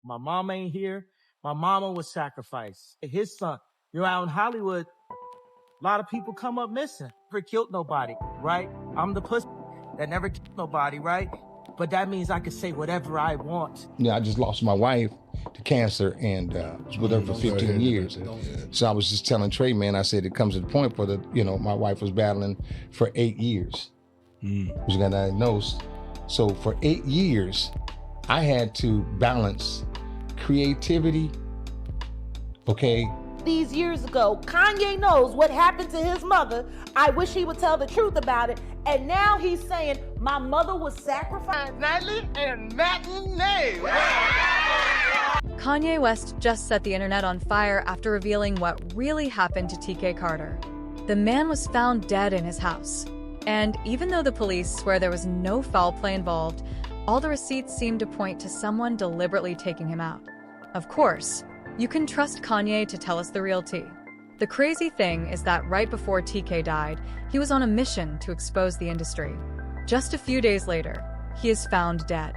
My mom ain't here. My mama was sacrificed. His son. Out in Hollywood, a lot of people come up missing. Never killed nobody, right? I'm the pussy that never killed nobody, right? But that means I can say whatever I want. Yeah, I just lost my wife to cancer and was with her for 15 years. So I was just telling Trey, man, I said it comes to the point where my wife was battling for 8 years. She got diagnosed. So for 8 years, I had to balance creativity, okay? These years ago, Kanye knows what happened to his mother. I wish he would tell the truth about it. And now he's saying, my mother was sacrificed nightly and matinee. Kanye West just set the internet on fire after revealing what really happened to TK Carter. The man was found dead in his house. And even though the police swear there was no foul play involved, all the receipts seem to point to someone deliberately taking him out. Of course, you can trust Kanye to tell us the real tea. The crazy thing is that right before TK died, he was on a mission to expose the industry. Just a few days later, he is found dead.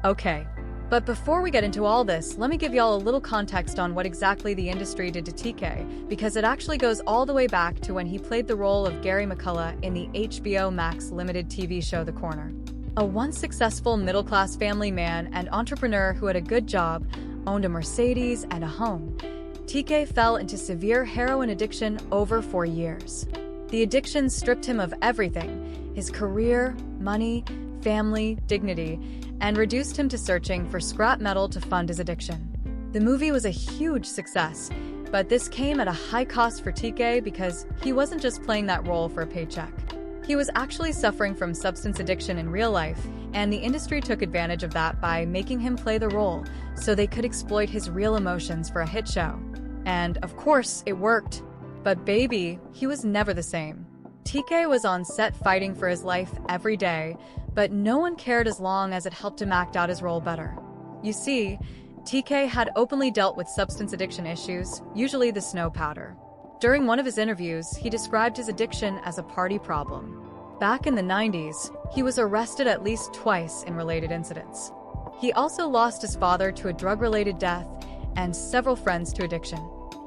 Okay, but before we get into all this, let me give y'all a little context on what exactly the industry did to TK, because it actually goes all the way back to when he played the role of Gary McCullough in the HBO Max limited TV show The Corner. A once successful middle-class family man and entrepreneur who had a good job, owned a Mercedes and a home, TK fell into severe heroin addiction over 4 years. The addiction stripped him of everything: his career, money, family, dignity, and reduced him to searching for scrap metal to fund his addiction. The movie was a huge success, but this came at a high cost for TK because he wasn't just playing that role for a paycheck. He was actually suffering from substance addiction in real life, and the industry took advantage of that by making him play the role so they could exploit his real emotions for a hit show. And of course, it worked. But baby, he was never the same. TK was on set fighting for his life every day, but no one cared as long as it helped him act out his role better. You see, TK had openly dealt with substance addiction issues, usually the snow powder. During one of his interviews, he described his addiction as a party problem. Back in the 90s, he was arrested at least twice in related incidents. He also lost his father to a drug-related death and several friends to addiction.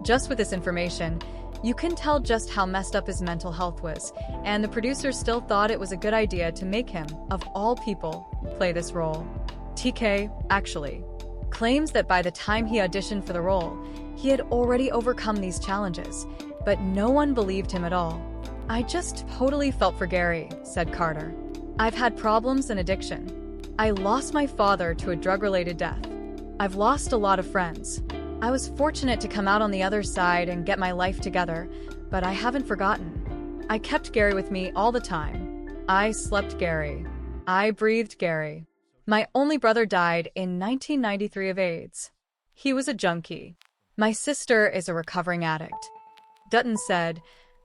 Just with this information, you can tell just how messed up his mental health was, and the producers still thought it was a good idea to make him, of all people, play this role. TK, actually, claims that by the time he auditioned for the role, he had already overcome these challenges, but no one believed him at all. "I just totally felt for Gary," said Carter. "I've had problems and addiction. I lost my father to a drug-related death. I've lost a lot of friends. I was fortunate to come out on the other side and get my life together, but I haven't forgotten. I kept Gary with me all the time. I slept Gary. I breathed Gary. My only brother died in 1993 of AIDS. He was a junkie. My sister is a recovering addict." Dutton said,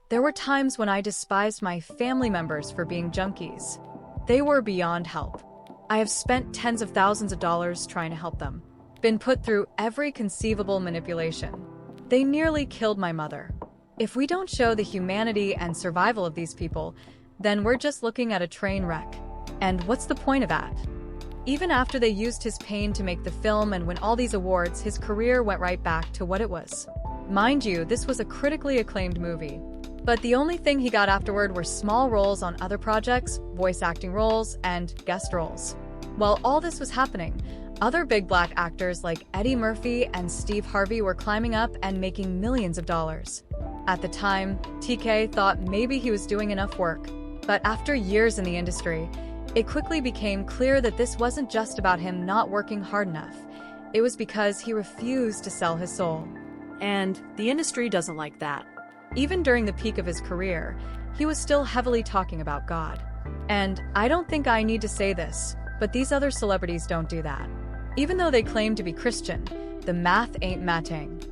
"There were times when I despised my family members for being junkies. They were beyond help. I have spent tens of thousands of dollars trying to help them. Been put through every conceivable manipulation. They nearly killed my mother. If we don't show the humanity and survival of these people, then we're just looking at a train wreck. And what's the point of that?" Even after they used his pain to make the film and win all these awards, his career went right back to what it was. Mind you, this was a critically acclaimed movie. But the only thing he got afterward were small roles on other projects, voice acting roles, and guest roles. While all this was happening, other big black actors like Eddie Murphy and Steve Harvey were climbing up and making millions of dollars. At the time, TK thought maybe he was doing enough work. But after years in the industry, it quickly became clear that this wasn't just about him not working hard enough. It was because he refused to sell his soul. And the industry doesn't like that. Even during the peak of his career, he was still heavily talking about God. And I don't think I need to say this, but these other celebrities don't do that. Even though they claim to be Christian, the math ain't matting.